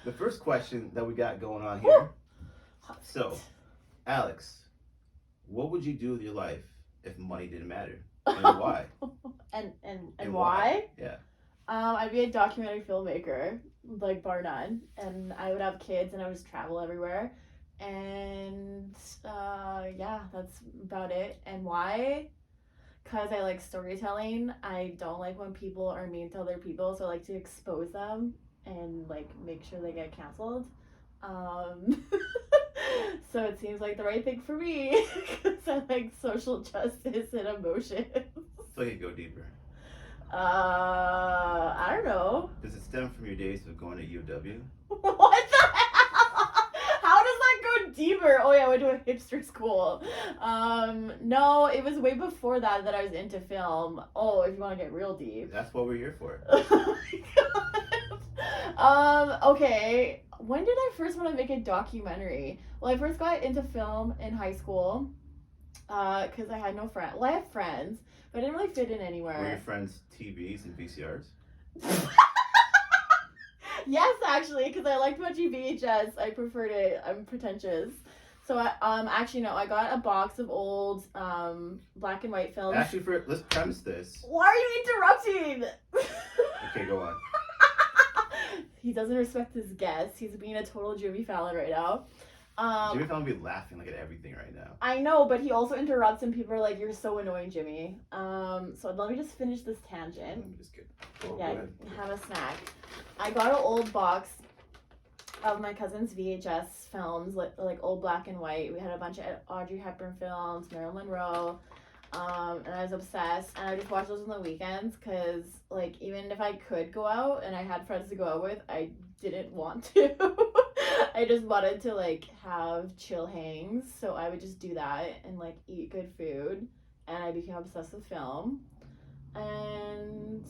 The first question that we got going on here. So, Alex, what would you do with your life if money didn't matter? And why? and why? Yeah. I'd be a documentary filmmaker, like bar none, and I would have kids and I would just travel everywhere. And yeah, that's about it. And why? Because I like storytelling. I don't like when people are mean to other people, so I like to expose them and like make sure they get canceled. Um, so it seems like the right thing for me because I like social justice and emotion. So you could go deeper. I don't know. Does it stem from your days of going to UW? What the hell? How does that go deeper? Oh yeah, I went to a hipster school. No, it was way before that I was into film. Oh, if you want to get real deep. That's what we're here for. Oh my god. Okay. When did I first want to make a documentary? Well, I first got into film in high school. Because I had no friends. Well, I have friends, but I didn't really fit in anywhere. Were your friends TVs and VCRs? Yes, actually, because I liked watching VHS. I preferred it. I'm pretentious. So actually no, I got a box of old black and white films. Actually, let's premise this. Why are you interrupting? Okay, go on. He doesn't respect his guests. He's being a total Jimmy Fallon right now. Jimmy Fallon would be laughing like at everything right now. I know, but he also interrupts and people are like, "You're so annoying, Jimmy." So let me just finish this tangent. Let me just get. Go ahead. Have a snack. I got an old box of my cousin's VHS films, like old black and white. We had a bunch of Audrey Hepburn films, Marilyn Monroe, and I was obsessed. And I just watched those on the weekends because, like, even if I could go out and I had friends to go out with, I didn't want to. I just wanted to, like, have chill hangs, so I would just do that and, like, eat good food. And I became obsessed with film. And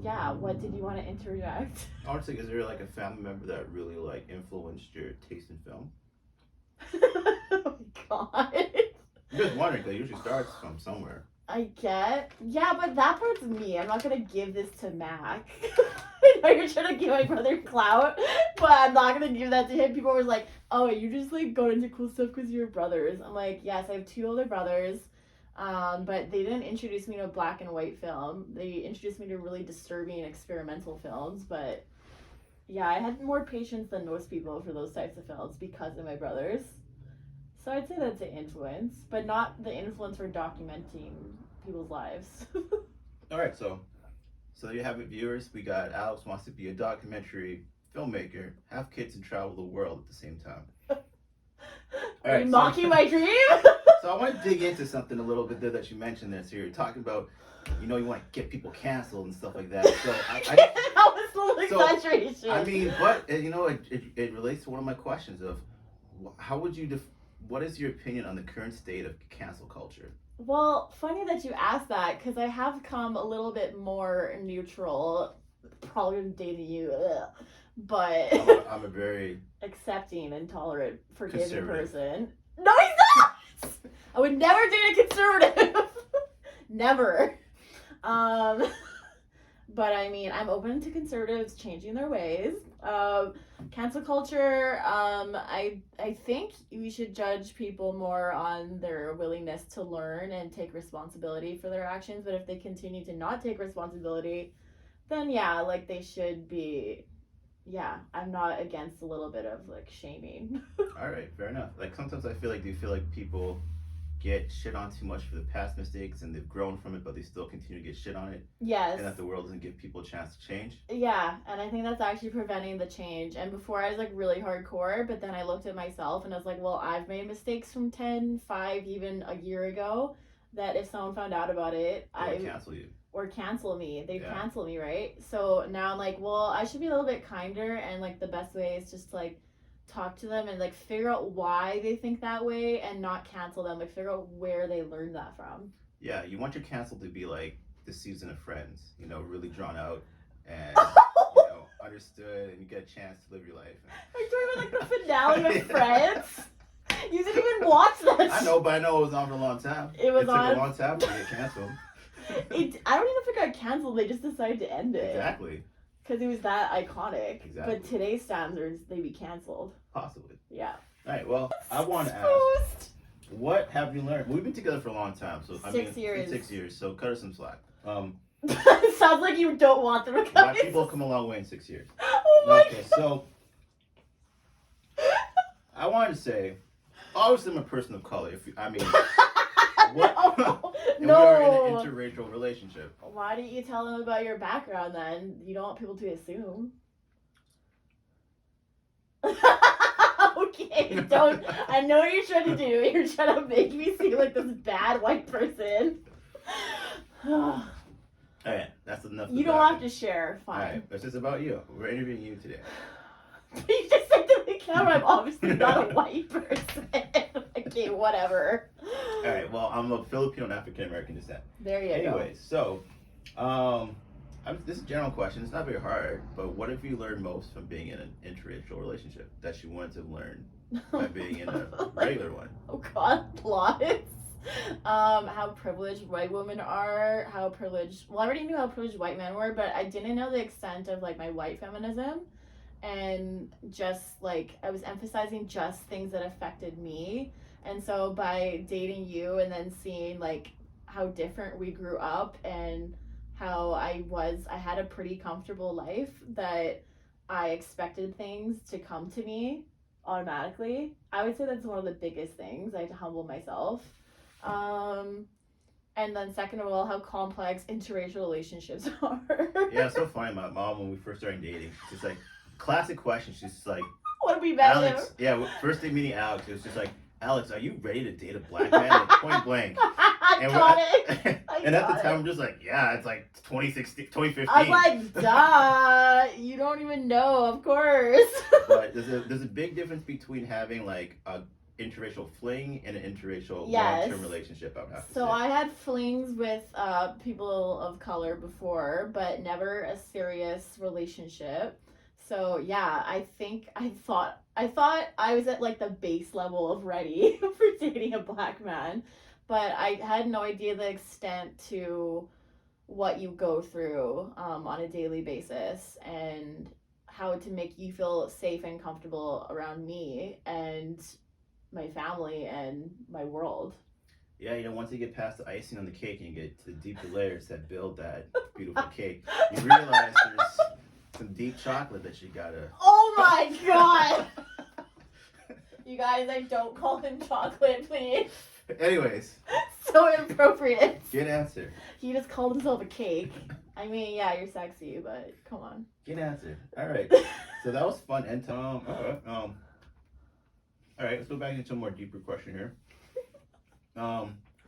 yeah, what did you want to interject? Honestly, is there like a family member that really like influenced your taste in film? Oh my god. I'm just wondering, because it usually starts from somewhere. Yeah, but that part's me. I'm not gonna give this to Mac. I know you're trying to give my brother clout, but I'm not gonna give that to him. People were like, "Oh, you just like got into cool stuff because you're brothers." I'm like, yes, I have 2 older brothers. But they didn't introduce me to a black and white film. They introduced me to really disturbing experimental films. But yeah, I had more patience than most people for those types of films because of my brothers. So I'd say that's an influence, but not the influence for documenting people's lives. All right, so there you have it, viewers. We got Alex wants to be a documentary filmmaker, have kids, and travel the world at the same time. Are you mocking my dream? So I want to dig into something a little bit there that you mentioned there. So you're talking about, you want to get people canceled and stuff like that. So that was a little exaggeration. I mean, but it relates to one of my questions of how would you what is your opinion on the current state of cancel culture? Well, funny that you asked that because I have come a little bit more neutral, probably dating you, but I'm a very accepting and tolerant, forgiving person. No, he's not! I would never date a conservative. Never. But I mean, I'm open to conservatives changing their ways. Cancel culture, I think we should judge people more on their willingness to learn and take responsibility for their actions. But if they continue to not take responsibility, then yeah, like they should be. Yeah, I'm not against a little bit of like shaming. All right, fair enough. Like sometimes I feel like, do you feel like people get shit on too much for the past mistakes and they've grown from it, but they still continue to get shit on it? Yes. And that the world doesn't give people a chance to change? Yeah, and I think that's actually preventing the change. And before I was like really hardcore, but then I looked at myself and I was like, well, I've made mistakes from 10, 5, even a year ago that if someone found out about it, I would cancel you. Or cancel me. They'd cancel me, right? So now I'm like, well, I should be a little bit kinder, and like the best way is just like talk to them and like figure out why they think that way and not cancel them. Like figure out where they learned that from. Yeah, you want your cancel to be like the season of Friends, really drawn out and understood, and you get a chance to live your life. Are you talking about like the finale of Friends? You didn't even watch that. I know, but I know it was on for a long time. It took a long time to get canceled. I don't even know if it got canceled. They just decided to end it. Exactly. Because it was that iconic. Exactly. But today's standards, they'd be canceled. Possibly. Yeah. All right. Well, I want to ask, Exposed. what have you learned? We've been together for a long time, so 6 years. 6 years. So cut us some slack. Sounds like you don't want them to come. Black people have come a long way in 6 years. Oh my Okay, so I wanted to say, obviously, I'm a person of color. What? And No. we are in an interracial relationship. Why didn't you tell them about your background then? You don't want people to assume. Okay, don't. I know what you're trying to do. You're trying to make me seem like this bad white person. Alright, that's enough. You don't have to share. Fine. Alright, it's just about you. We're interviewing you today. You just said to the camera, I'm obviously not a white person. Okay, whatever. Alright, well, I'm of Filipino and African American descent. There you go. Anyways, so, this is a general question. It's not very hard, but what have you learned most from being in an interracial relationship that you wanted to learn by being in a regular one? Oh God, lots. How privileged white women are, how privileged, well, I already knew how privileged white men were, but I didn't know the extent of like my white feminism, and just like I was emphasizing just things that affected me. And so by dating you and then seeing like how different we grew up and how I had a pretty comfortable life, that I expected things to come to me automatically. I would say that's one of the biggest things. I had to humble myself. And then second of all, how complex interracial relationships are. Yeah, it's so funny. My mom, when we first started dating, she's like, classic question. She's just like, What did we met him? Alex, yeah, first day meeting Alex, it was just like, Alex, are you ready to date a black man? Like, point blank. And Got it. And at the time, I'm just like, yeah, it's like 2016, 2015. I'm like, duh, you don't even know, of course. But there's a big difference between having like a interracial fling and an interracial long-term relationship, I would have to say. So I had flings with people of color before, but never a serious relationship. So yeah, I thought I was at like the base level of ready for dating a black man, but I had no idea the extent to what you go through on a daily basis and how to make you feel safe and comfortable around me and my family and my world. Yeah, once you get past the icing on the cake and you get to the deeper layers that build that beautiful cake, you realize there's some deep chocolate that you gotta... Oh my God! You guys, I don't call him chocolate, please. Anyways. So inappropriate. Good answer. He just called himself a cake. I mean, yeah, you're sexy, but come on. Good answer. All right. So that was fun. And all right, let's go back into a more deeper question here.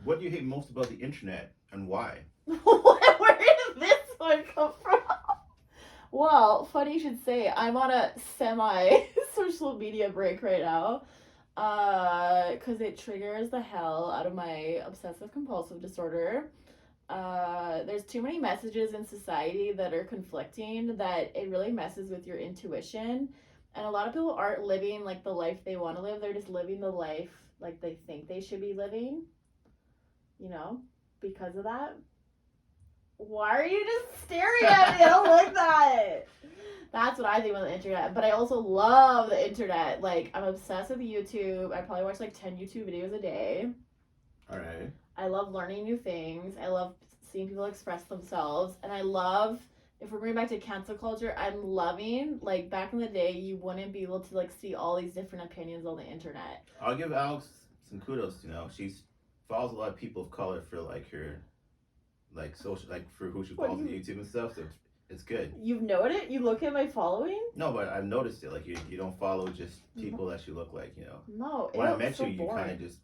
What do you hate most about the internet and why? Where did this one come from? Well, funny you should say. I'm on a semi-social media break right now. Because it triggers the hell out of my obsessive compulsive disorder. There's too many messages in society that are conflicting that it really messes with your intuition. And a lot of people aren't living like the life they want to live. They're just living the life like they think they should be living. Because of that. Why are you just staring at me? I don't like that. That's what I think about the internet. But I also love the internet. Like, I'm obsessed with YouTube. I probably watch like 10 YouTube videos a day. All right. I love learning new things. I love seeing people express themselves. And I love, if we're going back to cancel culture, I'm loving, like, back in the day, you wouldn't be able to, like, see all these different opinions on the internet. I'll give Alex some kudos, She follows a lot of people of color for, like, her, like, social, like, for who she follows on YouTube and stuff, so it's good. You've noted it? You look at my following? No, but I've noticed it. Like, you don't follow just people that you look like, No, When I met so you kind of just,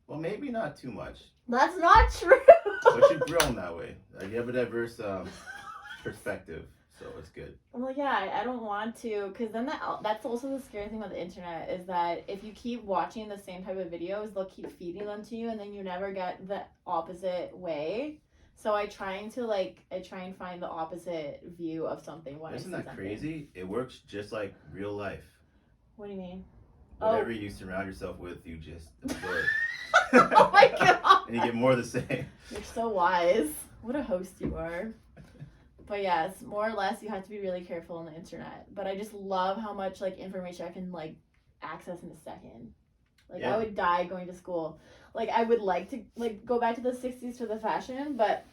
well, maybe not too much. That's not true. But you've grown that way. You have a diverse perspective, so it's good. Well, yeah, I don't want to, because then that's also the scary thing about the internet, is that if you keep watching the same type of videos, they'll keep feeding them to you, and then you never get the opposite way. So I try and find the opposite view of something when Isn't I see that something. crazy? It works just like real life. What do you mean? Whatever you surround yourself with, you just absorb. Oh my God! And you get more of the same. You're so wise. What a host you are. But yes, more or less, you have to be really careful on the internet. But I just love how much like information I can like access in a second. Like I would die going to school. Like I would like to like go back to the 60s for the fashion, but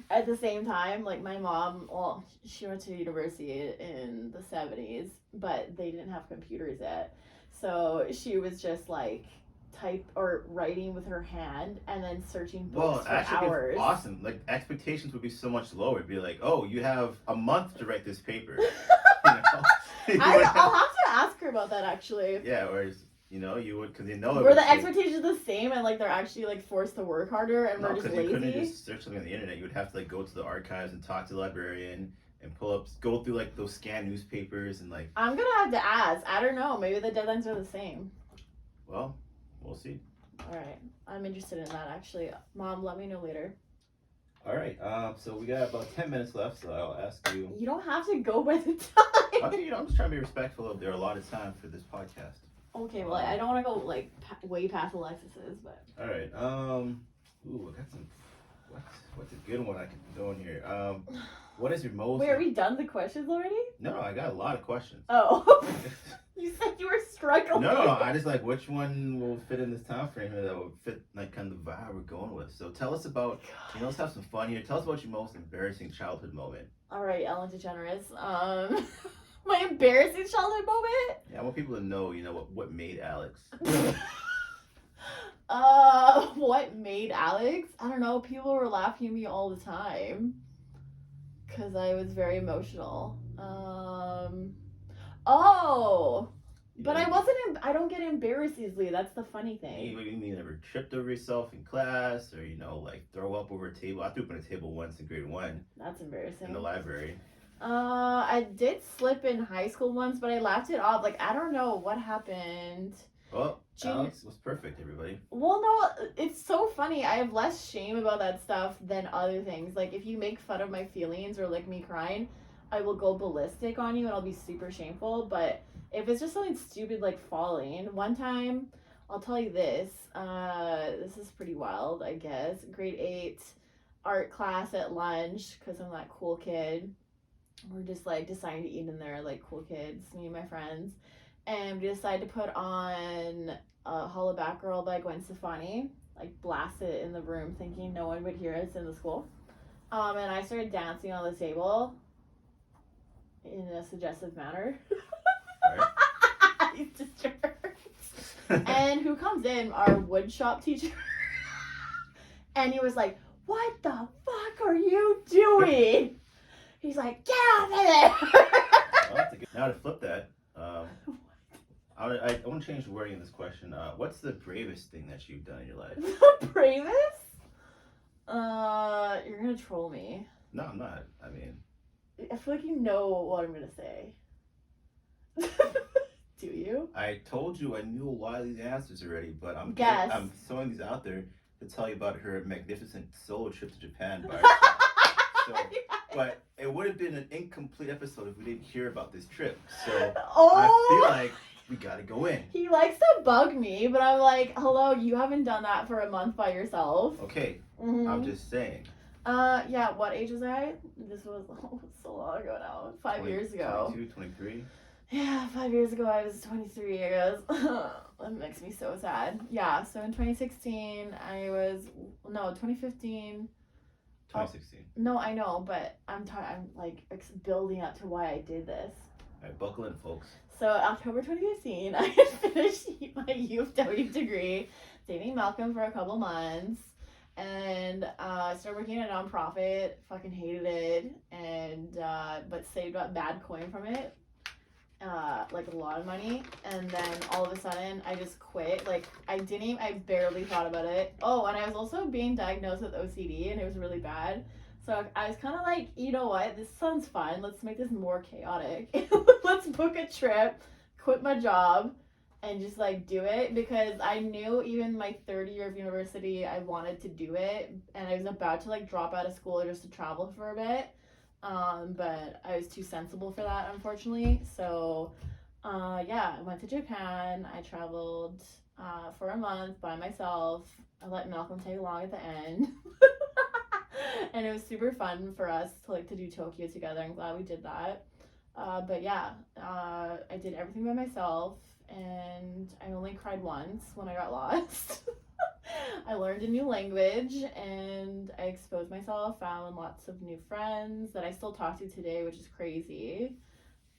at the same time, like my mom, well, she went to university in the 70s, but they didn't have computers yet. So she was just like type or writing with her hand and then searching books for hours. Awesome. Like expectations would be so much lower. It'd be like, oh, you have a month to write this paper. I'll have to ask her about that actually. Yeah, whereas you would, because were the expectations the same and like they're actually like forced to work harder and we're just lazy? You couldn't just search something on the internet. You would have to like go to the archives and talk to the librarian and go through like those scanned newspapers and like. I'm gonna have to ask. I don't know. Maybe the deadlines are the same. Well, we'll see. All right, I'm interested in that actually. Mom, let me know later. All right. So we got about 10 minutes left, so I'll ask you. You don't have to go by the time. Okay, I'm just trying to be respectful of their allotted time for this podcast. Okay, well, I don't want to go like way past Alexis's, but. All right. Ooh, I got some. What's a good one I can throw in here? What is your most? Wait, are we done the questions already? No, I got a lot of questions. Oh. You said you were struggling. No, I just like which one will fit in this time frame that will fit like kind of the vibe we're going with. So tell us about, let's have some fun here. Tell us about your most embarrassing childhood moment. All right, Ellen DeGeneres. My embarrassing childhood moment? Yeah, I want people to know, what made Alex. What made Alex? I don't know. People were laughing at me all the time because I was very emotional. But I don't get embarrassed easily. That's the funny thing. You never tripped over yourself in class or, like throw up over a table. I threw up on a table once in grade 1. That's embarrassing. In the library. I did slip in high school once, but I laughed it off. Like, I don't know what happened. Well, Alex was perfect, everybody. Well, no, it's so funny. I have less shame about that stuff than other things. Like, if you make fun of my feelings or, like, me crying, I will go ballistic on you and I'll be super shameful. But if it's just something stupid like falling, one time, I'll tell you this. This is pretty wild, I guess. Grade 8 art class at lunch, because I'm that cool kid. We're just like deciding to eat in there like cool kids, me and my friends. And we decided to put on Holla Back Girl by Gwen Stefani, like blast it in the room thinking no one would hear us in the school. And I started dancing on the table in a suggestive manner. Right. And who comes in? Our wood shop teacher. And he was like, "What the fuck are you doing?" He's like, "Get out of there!" Now to flip that, I want to change the wording of this question. What's the bravest thing that you've done in your life? The bravest? You're gonna troll me. No, I'm not. I mean, I feel like you know what I'm gonna say. Do you? I told you I knew a lot of these answers already, but I'm throwing these out there to tell you about her magnificent solo trip to Japan by herself. But it would have been an incomplete episode if we didn't hear about this trip. So I feel like we gotta go in. He likes to bug me, but I'm like, hello, you haven't done that for a month by yourself. Okay, I'm just saying. Yeah, what age was I? This was so long ago now. 5 years ago. 22, 23? Yeah, 5 years ago I was 23, I guess. That makes me so sad. Yeah, so in 2016, 2015. 2016. No, I know, but I'm like building up to why I did this. All right, buckle in, folks. So October 2015, I had finished my UFW degree, dating Malcolm for a couple months, and I started working at a nonprofit. Fucking hated it, and but saved up bad coin from it, like a lot of money. And then all of a sudden, I just quit. Like I barely thought about it. Oh, and I was also being diagnosed with OCD, and it was really bad. So I was kind of like, you know what? This sounds fun. Let's make this more chaotic. Let's book a trip, quit my job, and just like do it, because I knew even my third year of university, I wanted to do it, and I was about to like drop out of school just to travel for a bit. But I was too sensible for that, unfortunately. So, yeah, I went to Japan. I traveled for a month by myself. I let Malcolm tag along at the end. And it was super fun for us to do Tokyo together. I'm glad we did that. But yeah, I did everything by myself, and I only cried once when I got lost. I learned a new language, and I exposed myself, found lots of new friends that I still talk to today, which is crazy.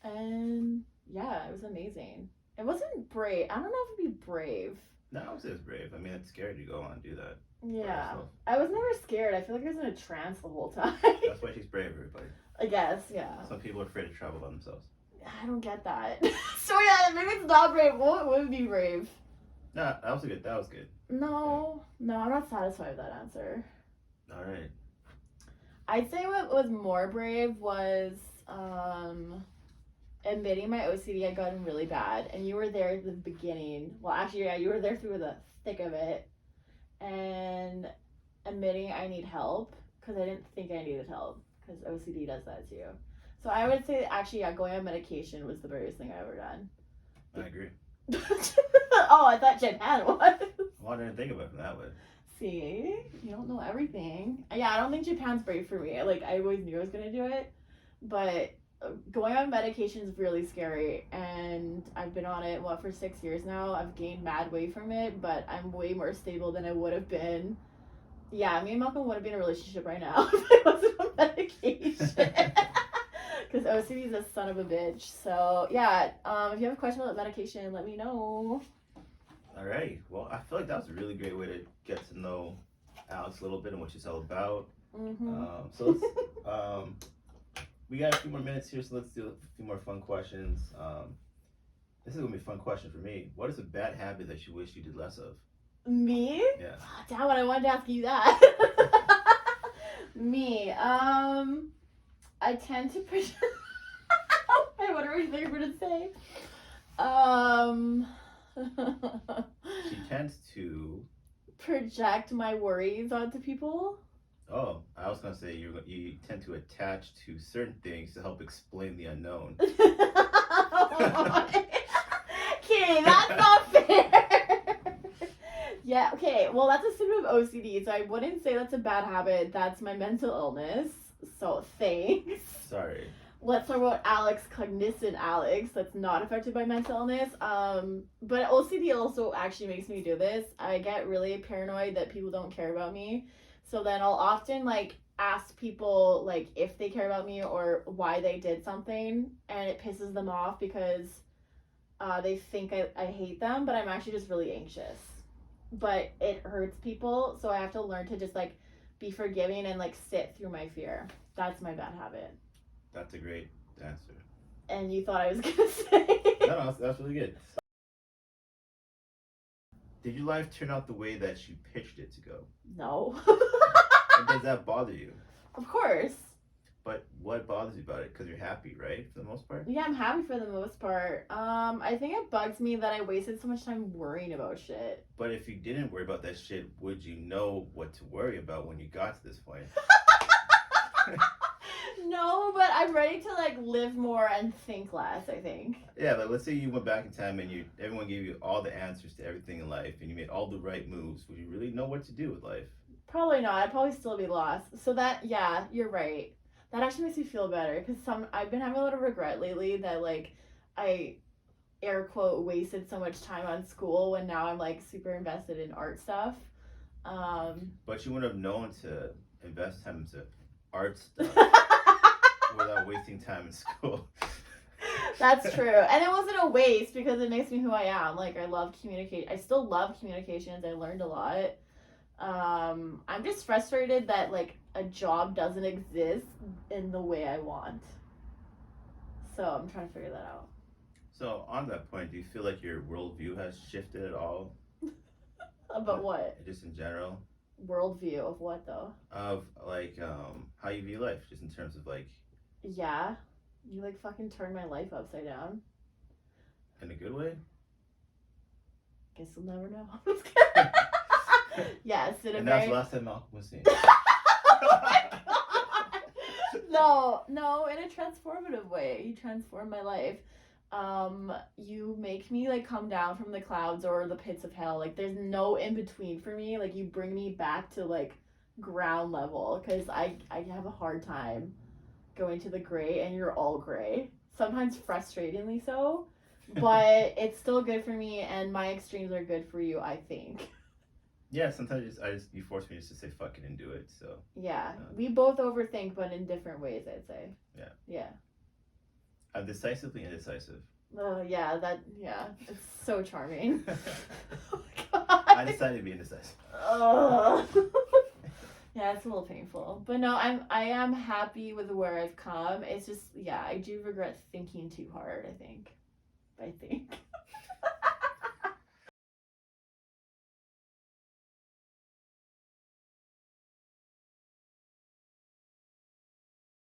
And yeah, it was amazing. It wasn't brave. I don't know if it'd be brave. No, I would say it's brave. I mean, it's scary to go on and do that. Yeah. I was never scared. I feel like I was in a trance the whole time. That's why she's brave, everybody. I guess, yeah. Some people are afraid to travel by themselves. I don't get that. So yeah, maybe it's not brave. What would be brave? No, that was good. That was good. No, I'm not satisfied with that answer. All right. I'd say what was more brave was admitting my OCD had gotten really bad, and you were there at the beginning. Well, actually, yeah, you were there through the thick of it, and admitting I need help because I didn't think I needed help because OCD does that too. So I would say actually, yeah, going on medication was the bravest thing I've ever done. I agree. Oh, I thought Japan was. Well, I didn't think about it that way. See, you don't know everything. Yeah, I don't think Japan's brave for me. Like, I always knew I was gonna do it, but going on medication is really scary, and I've been on it for 6 years now. I've gained mad weight from it, but I'm way more stable than I would have been. Yeah, me and Malcolm would have been in a relationship right now if it wasn't on medication. Because OCD is a son of a bitch. So yeah, if you have a question about medication, let me know. Alrighty. Well, I feel like that was a really great way to get to know Alex a little bit and what she's all about. Mm-hmm. So let's, we got a few more minutes here, so let's do a few more fun questions. This is gonna be a fun question for me. What is a bad habit that you wish you did less of? Me? Yeah. Oh, damn it, I wanted to ask you that. Me. I tend to project. I wonder what you're gonna say. She tends to project my worries onto people. Oh, I was gonna say you tend to attach to certain things to help explain the unknown. Okay, that's not fair. Yeah, okay, well that's a symptom of OCD, so I wouldn't say that's a bad habit. That's my mental illness. So thanks. Sorry. Let's talk about Alex, cognizant Alex, that's not affected by mental illness. But OCD also actually makes me do this. I get really paranoid that people don't care about me. So then I'll often ask people if they care about me or why they did something, and it pisses them off because they think I hate them, but I'm actually just really anxious. But it hurts people, so I have to learn to just be forgiving and sit through my fear. That's my bad habit. That's a great answer. And you thought I was gonna say? No, that's really good. Did your life turn out the way that you pitched it to go? No. And does that bother you? Of course. But what bothers you about it? Because you're happy, right? For the most part? Yeah, I'm happy for the most part. I think it bugs me that I wasted so much time worrying about shit. But if you didn't worry about that shit, would you know what to worry about when you got to this point? No, but I'm ready to live more and think less, I think. Yeah, but let's say you went back in time and everyone gave you all the answers to everything in life and you made all the right moves. Would you really know what to do with life? Probably not. I'd probably still be lost. So yeah, you're right. That actually makes me feel better because I've been having a lot of regret lately that I air quote wasted so much time on school when now I'm super invested in art stuff. But you wouldn't have known to invest time into art stuff without wasting time in school. That's true. And it wasn't a waste because it makes me who I am. I love communicate. I still love communications. I learned a lot. I'm just frustrated that a job doesn't exist in the way I want. So I'm trying to figure that out. So on that point, do you feel like your worldview has shifted at all? About what? Just in general. Worldview of what though? Of how you view life, just in terms of Yeah, you fucking turned my life upside down. In a good way. Guess we'll never know. Yes, and that's the last time Malcolm was seen. Oh no, in a transformative way. You transform my life. You make me come down from the clouds or the pits of hell. There's no in between for me. You bring me back to ground level because I have a hard time going to the gray, and you're all gray. Sometimes frustratingly so, but it's still good for me, and my extremes are good for you, I think. Yeah, sometimes you force me just to say fuck it and do it. So yeah, we both overthink, but in different ways, I'd say. Yeah. I'm decisively indecisive. Yeah, it's so charming. Oh, I decided to be indecisive. Yeah, it's a little painful, but no, I am happy with where I've come. It's just, I do regret thinking too hard. I think.